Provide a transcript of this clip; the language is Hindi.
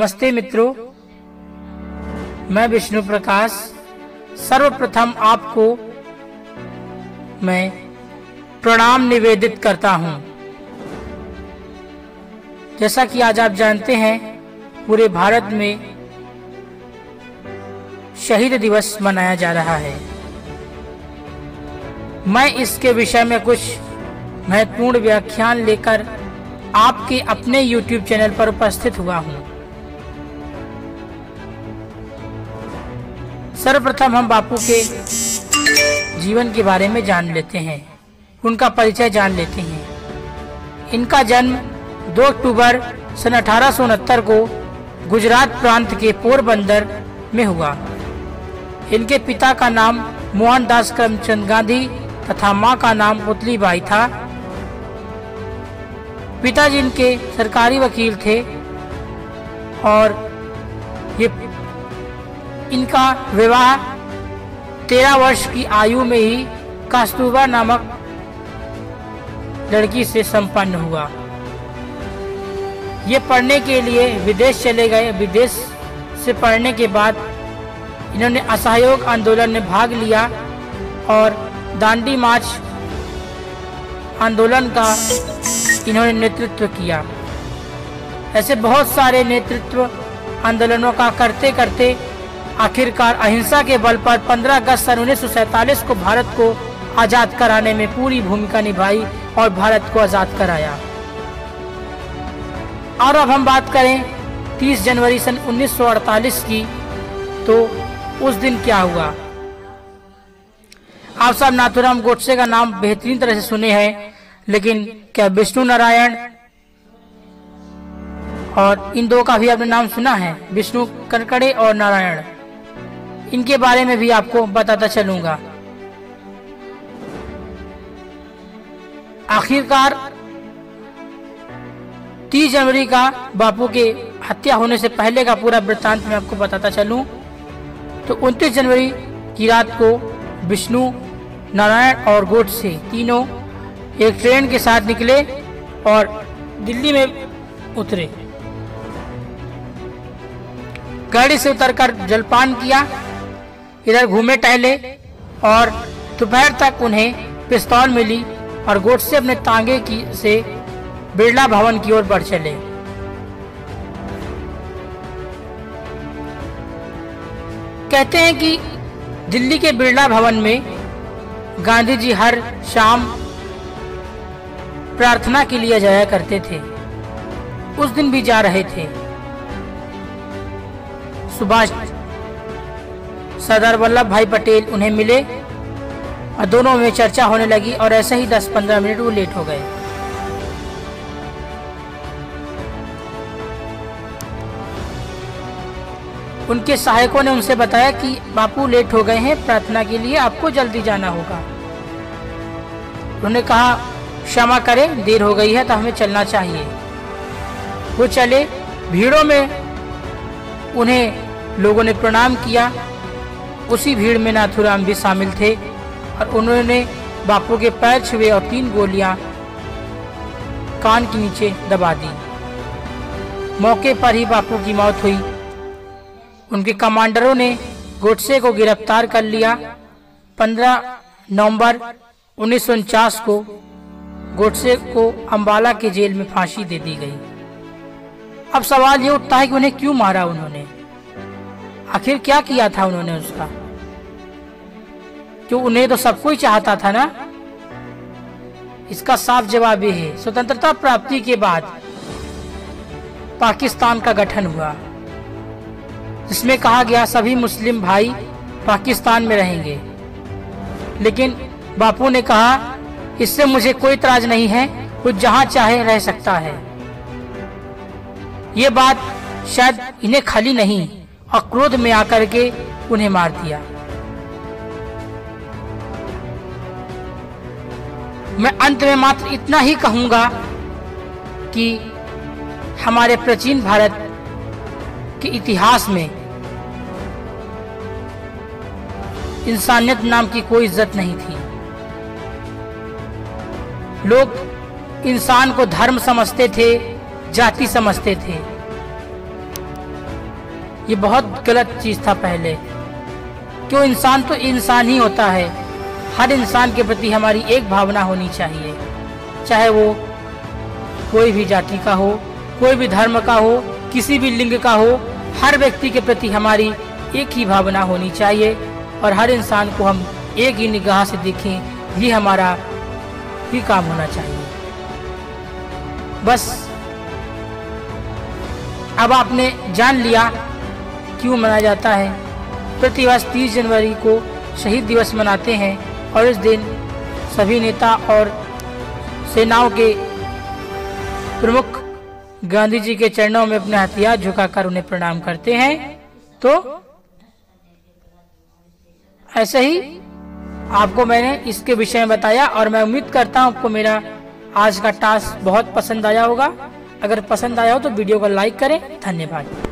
नमस्ते मित्रों, मैं विष्णु प्रकाश सर्वप्रथम आपको मैं प्रणाम निवेदित करता हूं। जैसा कि आज आप जानते हैं, पूरे भारत में शहीद दिवस मनाया जा रहा है। मैं इसके विषय में कुछ महत्वपूर्ण व्याख्यान लेकर आपके अपने YouTube चैनल पर उपस्थित हुआ हूं। सर्वप्रथम हम बापू के जीवन के बारे में जान लेते हैं, उनका परिचय जान लेते हैं। इनका जन्म 2 अक्टूबर सन 1869 को गुजरात प्रांत के पोरबंदर में हुआ। इनके पिता का नाम मोहनदास करमचंद गांधी तथा मां का नाम पुतलीबाई था। पिताजी इनके सरकारी वकील थे और ये इनका विवाह 13 वर्ष की आयु में ही कस्तूरबा नामक लड़की से संपन्न हुआ। ये पढ़ने के लिए विदेश चले गए। विदेश से पढ़ने के बाद इन्होंने असहयोग आंदोलन में भाग लिया और दांडी मार्च आंदोलन का इन्होंने नेतृत्व किया। ऐसे बहुत सारे नेतृत्व आंदोलनों का करते करते आखिरकार अहिंसा के बल पर 15 अगस्त सन 1947 को भारत को आजाद कराने में पूरी भूमिका निभाई और भारत को आजाद कराया। और अब हम बात करें 30 जनवरी सन 1948 की, तो उस दिन क्या हुआ। आप सब नाथूराम गोडसे का नाम बेहतरीन तरह से सुने हैं, लेकिन क्या विष्णु नारायण और इन दो का भी आपने नाम सुना है, विष्णु कनकड़े और नारायण? इनके बारे में भी आपको बताता चलूंगा। आखिरकार 30 जनवरी का बापू के हत्या होने से पहले का पूरा वृत्तांत मैं आपको बताता चलूं, तो 29 जनवरी की रात को विष्णु, नारायण और गोडसे तीनों एक ट्रेन के साथ निकले और दिल्ली में उतरे। गाड़ी से उतरकर जलपान किया, इधर घूमे टहले और दोपहर तक उन्हें पिस्तौल मिली और गोडसे अपने तांगे की से बिरला भवन की ओर बढ़ चले। कहते हैं कि दिल्ली के बिरला भवन में गांधी जी हर शाम प्रार्थना के लिए जाया करते थे। उस दिन भी जा रहे थे। सुभाष सरदार वल्लभ भाई पटेल उन्हें मिले और दोनों में चर्चा होने लगी और ऐसे ही 10-15 मिनट वो लेट हो गए। उनके सहायकों ने उनसे बताया कि बापू लेट हो गए हैं, प्रार्थना के लिए आपको जल्दी जाना होगा। उन्होंने कहा क्षमा करें, देर हो गई है तो हमें चलना चाहिए। वो चले। भीड़ों में उन्हें लोगों ने प्रणाम किया। उसी भीड़ में नाथूराम भी शामिल थे और उन्होंने बापू के पैर छुए और 3 गोलियां कान के नीचे दबा दी। मौके पर ही बापू की मौत हुई। उनके कमांडरों ने गोडसे को गिरफ्तार कर लिया। 15 नवंबर 1949 को गोडसे को अंबाला के जेल में फांसी दे दी गई। अब सवाल ये उठता है कि उन्हें क्यों मारा उन्होंने, आखिर क्या किया था उन्होंने उसका? क्यों, उन्हें तो सब कोई चाहता था ना। इसका साफ जवाब ये है, स्वतंत्रता प्राप्ति के बाद पाकिस्तान का गठन हुआ, जिसमें कहा गया सभी मुस्लिम भाई पाकिस्तान में रहेंगे। लेकिन बापू ने कहा इससे मुझे कोई इतराज नहीं है, वो जहां चाहे रह सकता है। ये बात शायद इन्हें खली नहीं और क्रोध में आकर के उन्हें मार दिया। मैं अंत में मात्र इतना ही कहूंगा कि हमारे प्राचीन भारत के इतिहास में इंसानियत नाम की कोई इज्जत नहीं थी। लोग इंसान को धर्म समझते थे, जाति समझते थे। ये बहुत गलत चीज था पहले। क्यों, इंसान तो इंसान ही होता है। हर इंसान के प्रति हमारी एक भावना होनी चाहिए, चाहे वो कोई भी जाति का हो, कोई भी धर्म का हो, किसी भी लिंग का हो। हर व्यक्ति के प्रति हमारी एक ही भावना होनी चाहिए और हर इंसान को हम एक ही निगाह से देखें, ये हमारा ही काम होना चाहिए। बस अब आपने जान लिया क्यों मनाया जाता है। प्रतिवर्ष 30 जनवरी को शहीद दिवस मनाते हैं और इस दिन सभी नेता और सेनाओं के प्रमुख गांधी जी के चरणों में अपने हथियार झुकाकर उन्हें प्रणाम करते हैं। तो ऐसे ही आपको मैंने इसके विषय में बताया और मैं उम्मीद करता हूं आपको मेरा आज का टास्क बहुत पसंद आया होगा। अगर पसंद आया हो तो वीडियो को लाइक करें। धन्यवाद।